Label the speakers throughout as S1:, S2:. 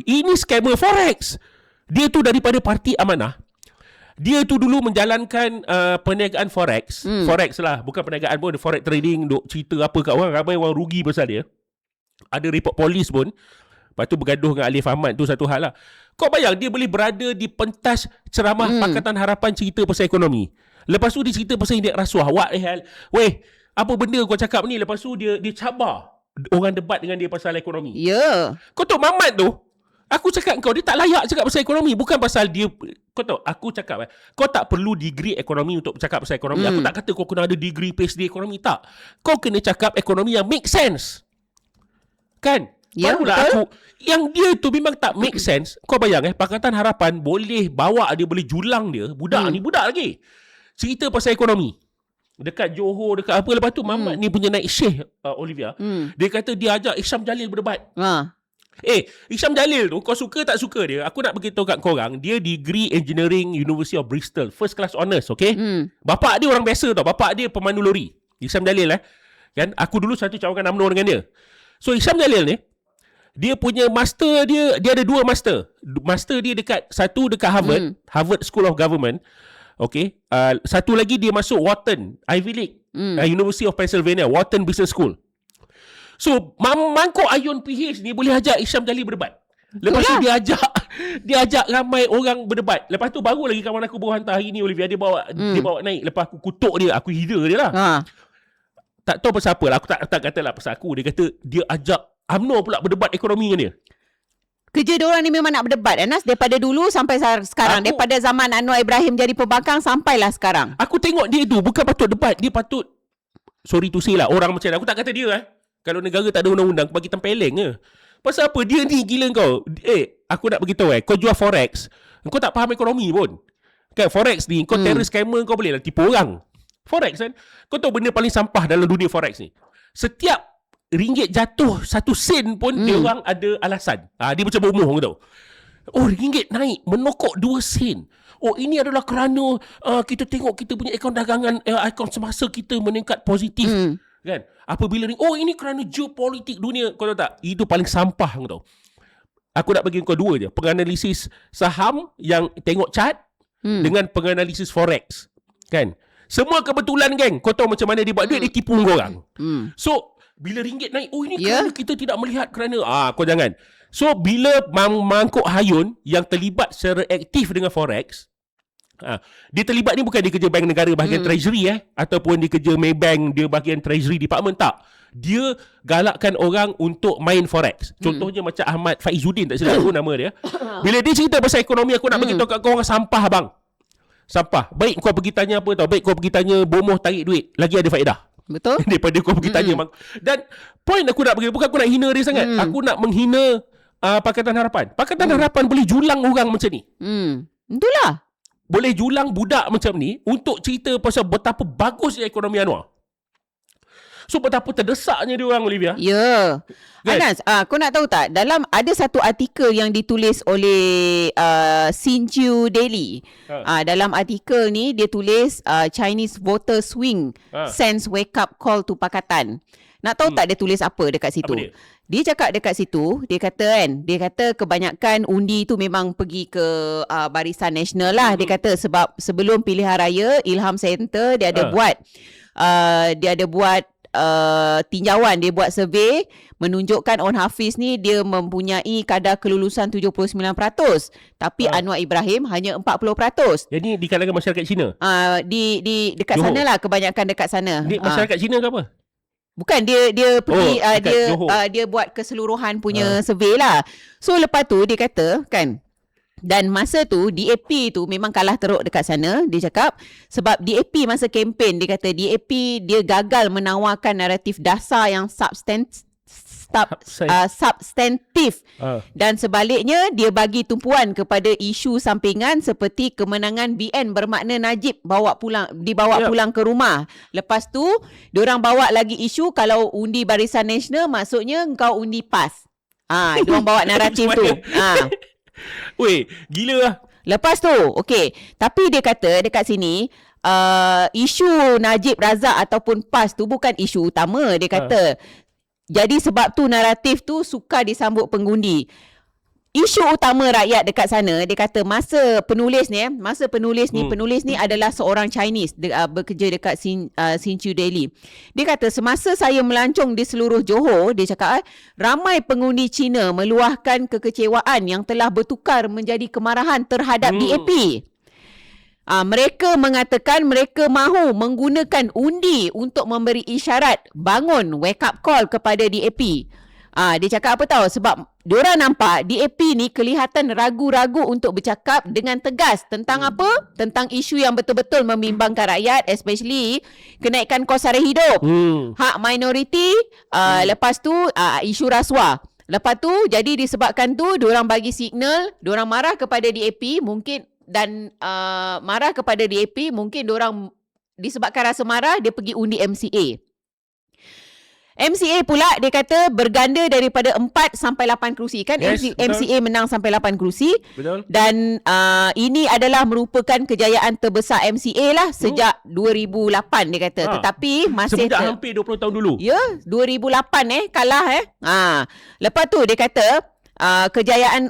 S1: ini scammer forex. Dia tu daripada Parti Amanah. Dia tu dulu menjalankan perniagaan forex. Forex lah, bukan perniagaan pun, forex trading, duk cerita apa kat orang, ramai orang rugi pasal dia. Ada report polis pun. Lepas tu bergaduh dengan Alif Ahmad, tu satu hal lah. Kau bayang dia boleh berada di pentas ceramah Pakatan Harapan cerita pasal ekonomi. Lepas tu dia cerita pasal indeks rasuah. What the hell? Weh, apa benda kau cakap ni? Lepas tu dia cabar orang debat dengan dia pasal ekonomi.
S2: Ya.
S1: Kau tahu Mamat tu, aku cakap kau, dia tak layak cakap pasal ekonomi. Bukan pasal dia, kau tahu, aku cakap kau tak perlu degree ekonomi untuk cakap pasal ekonomi. Aku tak kata kau kena ada degree PhD ekonomi, tak. Kau kena cakap ekonomi yang make sense. Kan?
S2: Ya,
S1: Barulah
S2: betul.
S1: aku, yang dia tu memang tak make sense. Kau bayang Pakatan Harapan boleh bawa dia, boleh julang dia. Budak ni, budak lagi, cerita pasal ekonomi dekat Johor, dekat apa. Lepas tu Mamat ni punya naik Syekh Olivia, dia kata dia ajak Isham Jalil berdebat. Isham Jalil tu, kau suka tak suka dia, aku nak beritahu kat korang, dia degree engineering University of Bristol, first class honours, okay? Bapak dia orang biasa tau, bapak dia pemandu lori, Isham Jalil kan. Aku dulu satu cawangan UMNO dengan dia. So Isham Jalil ni, dia punya master dia ada 2 master. Master dia satu dekat Harvard, Harvard School of Government. Okay. Satu lagi dia masuk Wharton, Ivy League, University of Pennsylvania, Wharton Business School. So, mangkuk ayun PH ni boleh ajak Isham Jalil berdebat. Lepas tu dia ajak ramai orang berdebat. Lepas tu baru lagi kawan aku baru hantar hari ni, Olivia, dia bawa naik. Lepas aku kutuk dia, aku hira dia lah. Tak tahu pasal apa lah. Aku tak kata lah pasal aku. Dia kata dia ajak UMNO pula berdebat ekonomi dengan dia.
S2: Kerja diorang ni memang nak berdebat, Anas, daripada dulu sampai sekarang. Daripada zaman Anwar Ibrahim jadi pembangkang sampailah sekarang.
S1: Aku tengok dia tu bukan patut debat, dia patut, sorry to say lah, orang macam ni. Aku tak kata dia kalau negara tak ada undang-undang, bagi tempeleng je. Pasal apa? Dia ni gila kau. Aku nak beritahu kau jual forex, kau tak faham ekonomi pun. Kan forex ni, kau terror scammer, kau boleh lah tipu orang. Forex kan, kau tahu benda paling sampah dalam dunia forex ni, setiap ringgit jatuh 1 sen pun dia orang ada alasan. Dia macam bomoh, kau tahu. Oh, ringgit naik menokok 2 sen. Oh, ini adalah kerana kita tengok kita punya akaun dagangan, akaun semasa kita meningkat positif. Kan? Apabila ni, oh, ini kerana geopolitik dunia. Kau tahu tak? Itu paling sampah, kau tahu. Aku nak bagi kau 2 je. Penganalisis saham yang tengok chart dengan penganalisis forex. Kan? Semua kebetulan, geng. Kau tahu macam mana dia buat duit, dia tipu orang. So, bila ringgit naik, oh ini kerana kita tidak melihat kerana kau jangan. So bila mangkuk hayun yang terlibat secara aktif dengan forex, dia terlibat ni bukan dia kerja bank negara bahagian treasury ataupun dia kerja Maybank, dia bahagian treasury department, tak. Dia galakkan orang untuk main forex. Contohnya macam Ahmad Faizuddin, tak silap aku nama dia. Bila dia cerita pasal ekonomi, aku nak bagi tahu kat kau orang, sampah bang. Sampah. Baik kau pergi tanya apa tau, baik kau pergi tanya bomoh tarik duit, lagi ada faedah.
S2: Betul.
S1: Daripada kau pergi tanya. Dan point aku nak bagi, bukan aku nak hina dia sangat. Aku nak menghina Pakatan Harapan. Pakatan Harapan boleh julang orang macam ni.
S2: Itulah.
S1: Boleh julang budak macam ni untuk cerita pasal betapa bagusnya ekonomi Anwar. So betapa terdesaknya dia orang, Olivia.
S2: Ya.
S1: Kan?
S2: Anas, kau nak tahu tak, dalam ada satu artikel yang ditulis oleh Sinju Daily. Dalam artikel ni dia tulis Chinese voter swing sends wake up call to Pakatan. Nak tahu tak dia tulis apa dekat situ?
S1: Apa dia?
S2: Dia cakap dekat situ, dia kata kebanyakan undi tu memang pergi ke Barisan Nasional lah. Dia kata sebab sebelum pilihan raya, Ilham Center dia ada buat tinjauan, dia buat survey menunjukkan On Hafiz ni dia mempunyai kadar kelulusan 79%, tapi Anwar Ibrahim hanya 40%.
S1: Jadi di kalangan masyarakat Cina.
S2: Di dekat
S1: Johor.
S2: sana lah, kebanyakan dekat sana.
S1: Di masyarakat Cina ke apa?
S2: Bukan, dia pergi
S1: Johor.
S2: dia buat keseluruhan punya survey lah. So lepas tu dia kata kan, dan masa tu DAP tu memang kalah teruk dekat sana. Dia cakap sebab DAP masa kempen, dia kata DAP dia gagal menawarkan naratif dasar yang substantif, dan sebaliknya dia bagi tumpuan kepada isu sampingan seperti kemenangan BN bermakna Najib dibawa pulang ke rumah. Lepas tu diorang bawa lagi isu kalau undi Barisan Nasional maksudnya kau undi PAS. Diorang bawa naratif tu.
S1: Weh, gila lah.
S2: Lepas tu, okey. Tapi dia kata dekat sini, isu Najib Razak ataupun PAS tu bukan isu utama. Dia kata, jadi sebab tu naratif tu sukar disambut pengundi. isu utama rakyat dekat sana, dia kata masa penulis ni adalah seorang Chinese bekerja dekat Hsinchu Daily. Dia kata semasa saya melancong di seluruh Johor, dia cakap ramai pengundi Cina meluahkan kekecewaan yang telah bertukar menjadi kemarahan terhadap DAP. Mereka mengatakan mereka mahu menggunakan undi untuk memberi isyarat bangun, wake up call kepada DAP. Dia cakap apa tahu? Sebab diorang nampak DAP ni kelihatan ragu-ragu untuk bercakap dengan tegas tentang apa? Tentang isu yang betul-betul membimbangkan rakyat, especially kenaikan kos sara hidup, hak minoriti, lepas tu isu rasuah. Lepas tu jadi disebabkan tu diorang bagi signal, diorang marah kepada DAP mungkin, dan marah kepada DAP mungkin diorang disebabkan rasa marah, dia pergi undi MCA. MCA pula dia kata berganda daripada 4 sampai 8 kerusi kan.
S1: Yes,
S2: MCA menang sampai 8 kerusi.
S1: Betul.
S2: Dan ini adalah merupakan kejayaan terbesar MCA lah sejak 2008 dia kata. Tetapi masih
S1: semenjak hampir 20 tahun dulu.
S2: Ya, 2008 kalah Lepas tu dia kata kejayaan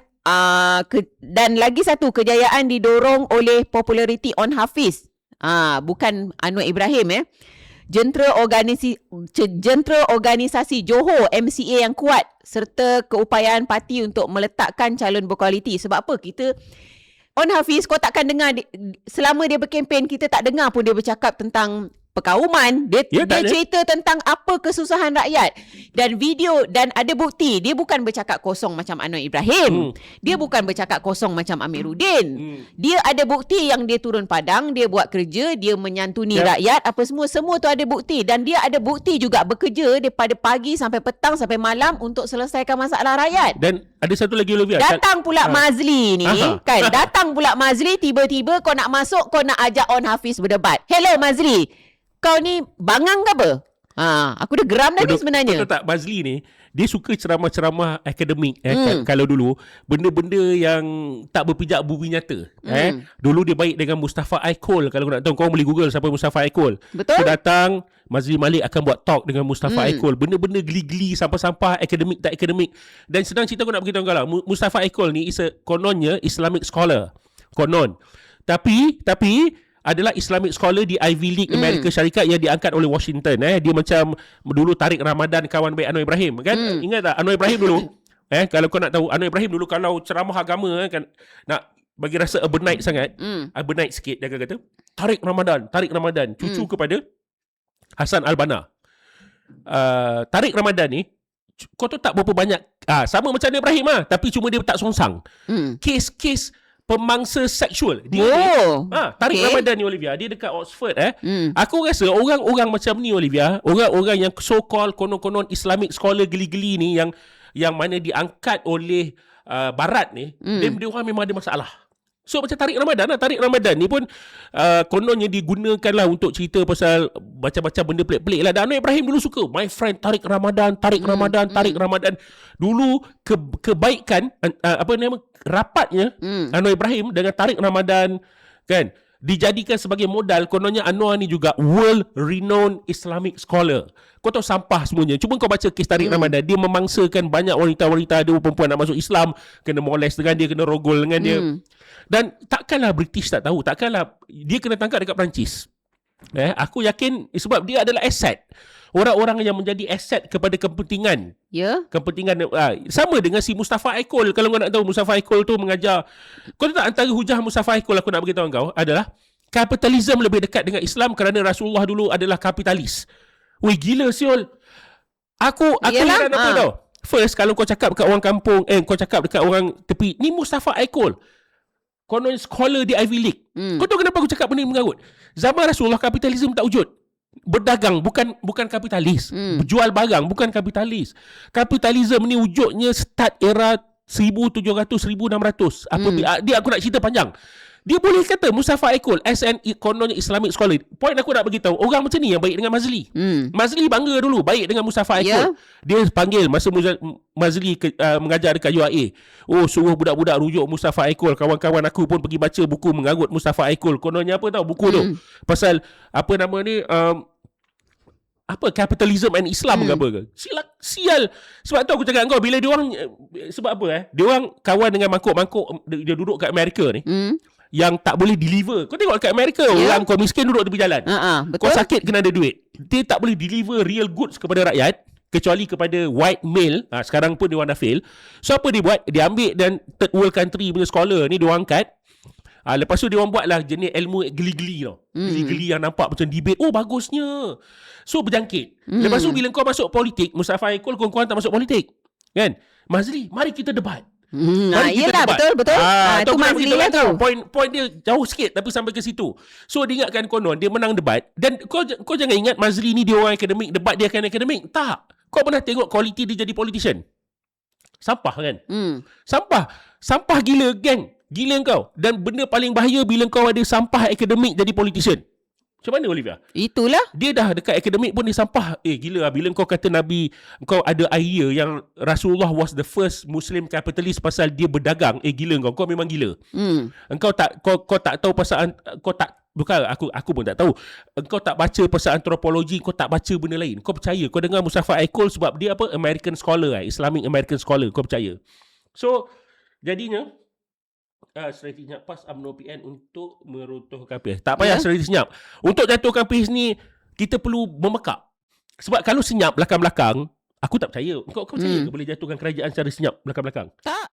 S2: dan lagi satu kejayaan didorong oleh populariti On Hafiz. Bukan Anwar Ibrahim Jentera organisasi Johor MCA yang kuat serta keupayaan parti untuk meletakkan calon berkualiti. Sebab apa? Kita On Hafiz, kau takkan dengar selama dia berkempen, kita tak dengar pun dia bercakap tentang perkauman. Dia cerita tentang apa kesusahan rakyat. Dan video, dan ada bukti. Dia bukan bercakap kosong macam Anwar Ibrahim. Dia bukan bercakap kosong macam Amiruddin. Dia ada bukti yang dia turun padang, dia buat kerja, dia menyantuni rakyat, apa semua. Semua tu ada bukti. Dan dia ada bukti juga bekerja daripada pagi sampai petang sampai malam untuk selesaikan masalah rakyat.
S1: Dan ada satu lagi Olivia.
S2: Datang pula Mazli ni kan. Datang pula Mazli, tiba-tiba kau nak masuk, kau nak ajak On Hafiz berdebat. Hello Mazli, kau ni bangang ke apa? Aku dah geram dah ni sebenarnya.
S1: Betul tak, Mazli ni dia suka ceramah-ceramah akademik kalau dulu benda-benda yang tak berpijak bumi nyata. Dulu dia baik dengan Mustafa Aikol. Kalau kau nak tahu, kau boleh Google siapa Mustafa Aikol.
S2: Betul.
S1: So datang Mazli Malik akan buat talk dengan Mustafa Aikol. Benda-benda geli-geli, sampah-sampah, akademik tak akademik. Dan senang cerita aku nak beritahu kau lah, Mustafa Aikol ni kononnya Islamic scholar. Konon. Tapi adalah Islamic scholar di Ivy League Amerika Syarikat yang diangkat oleh Washington. Dia macam dulu Tariq Ramadan, kawan baik Anwar Ibrahim kan. Ingat tak Anwar Ibrahim dulu kalau kau nak tahu, Anwar Ibrahim dulu kalau ceramah agama kan, nak bagi rasa urbanite sangat, urbanite sikit, dia akan kata Tariq Ramadan cucu kepada Hasan Al-Banna. Tariq Ramadan ni kau tahu tak berapa banyak sama macam Anwar Ibrahim tapi cuma dia tak songsang. Kes-kes pemangsa seksual dia Tariq Ramadan ni Olivia, dia dekat Oxford Aku rasa orang-orang macam ni Olivia, orang-orang yang so called konon-konon Islamic scholar geli-geli ni, yang mana diangkat oleh barat ni, dia orang memang ada masalah. So macam Tariq Ramadan ni pun kononnya digunakanlah untuk cerita pasal macam-macam benda pelik-pelik lah. Dan Anwar Ibrahim dulu suka my friend Tariq Ramadan. Dulu kebaikan rapatnya Anwar Ibrahim dengan Tariq Ramadan kan, dijadikan sebagai modal. Kononnya Anwar ni juga world renowned Islamic scholar. Kau tahu sampah semuanya. Cuba kau baca kes Tariq Ramadan. Dia memangsakan banyak wanita-wanita, ada perempuan nak masuk Islam, kena molest dengan dia, kena rogol dengan dia. Dan takkanlah British tak tahu. Takkanlah dia kena tangkap dekat Perancis. Aku yakin sebab dia adalah aset. Orang-orang yang menjadi aset kepada kepentingan. Kepentingan sama dengan si Mustafa Aikol. Kalau kau nak tahu, Mustafa Aikol tu mengajar. Kau tahu tak, antara hujah Mustafa Aikol aku nak beritahu kau adalah kapitalisme lebih dekat dengan Islam kerana Rasulullah dulu adalah kapitalis. Weh, gila siul. Aku heran apa tau. First, kalau kau cakap dekat orang kampung, kau cakap dekat orang tepi, ni Mustafa Aikol, konon scholar di Ivy League. Kau tahu kenapa aku cakap benda ni mengarut? Zaman Rasulullah kapitalisme tak wujud. Berdagang bukan kapitalis. Jual barang bukan kapitalis. Kapitalisme ni wujudnya start era 1700-1600. Dia aku nak cerita panjang. Dia boleh kata Mustafa Aikol as an kononnya Islamic scholar. Point aku nak bagi tahu, orang macam ni yang baik dengan Mazli. Mazli bangga dulu baik dengan Mustafa Aikol. Dia panggil masa Mazli mengajar dekat UIA. Suruh budak-budak rujuk Mustafa Aikol. Kawan-kawan aku pun pergi baca buku mengarut Mustafa Aikol. Kononnya apa tahu buku tu? Pasal apa nama ni, apa capitalism and Islam ke apa ke. Sial. Sebab tu aku cakap kau, bila dia orang sebab apa dia orang kawan dengan mangkuk-mangkuk dia duduk kat Amerika ni. Yang tak boleh deliver. Kau tengok kat Amerika, orang kau miskin duduk tepi jalan.
S2: Betul.
S1: Kau sakit kena ada duit. Dia tak boleh deliver real goods kepada rakyat kecuali kepada white male. Sekarang pun dia orang dah fail. So apa dia buat? Dia ambil dan third world country punya scholar ni dia orang angkat. Lepas tu dia orang buatlah jenis ilmu geli-geli tau. Geli-geli yang nampak macam debate. Oh bagusnya. So berjangkit. Lepas tu bila kau masuk politik, Mustafa Ekol kawan-kawan tak masuk politik. Kan? Mazli, mari kita debat.
S2: Yelah, betul. Itu Mazli lah tu.
S1: Point dia jauh sikit tapi sampai ke situ. So dia ingatkan konon dia menang debat. Dan kau jangan ingat Mazli ni dia orang akademik, debat dia akan akademik. Tak. Kau pernah tengok kualiti dia jadi politician? Sampah kan? Sampah gila, geng. Gila kau. Dan benda paling bahaya bila kau ada sampah akademik jadi politician. Macam mana Olivia?
S2: Itulah.
S1: Dia dah dekat akademik pun dia sampah. Gila lah. Bila kau kata Nabi, kau ada idea yang Rasulullah was the first Muslim capitalist pasal dia berdagang. Gila kau memang gila. Engkau tak kau tak tahu pasal bukan aku pun tak tahu. Engkau tak baca pasal antropologi, kau tak baca benda lain. Kau percaya kau dengar Mustafa Ekol sebab dia apa American scholar, Islamic American scholar, kau percaya. So jadinya strategi senyap PAS UMNO PN untuk meruntuhkan PAS. Tak payah strategi senyap. Untuk jatuhkan PAS ni kita perlu memekak. Sebab kalau senyap belakang-belakang, aku tak percaya. Kau percaya ke boleh jatuhkan kerajaan secara senyap belakang-belakang?
S2: Tak.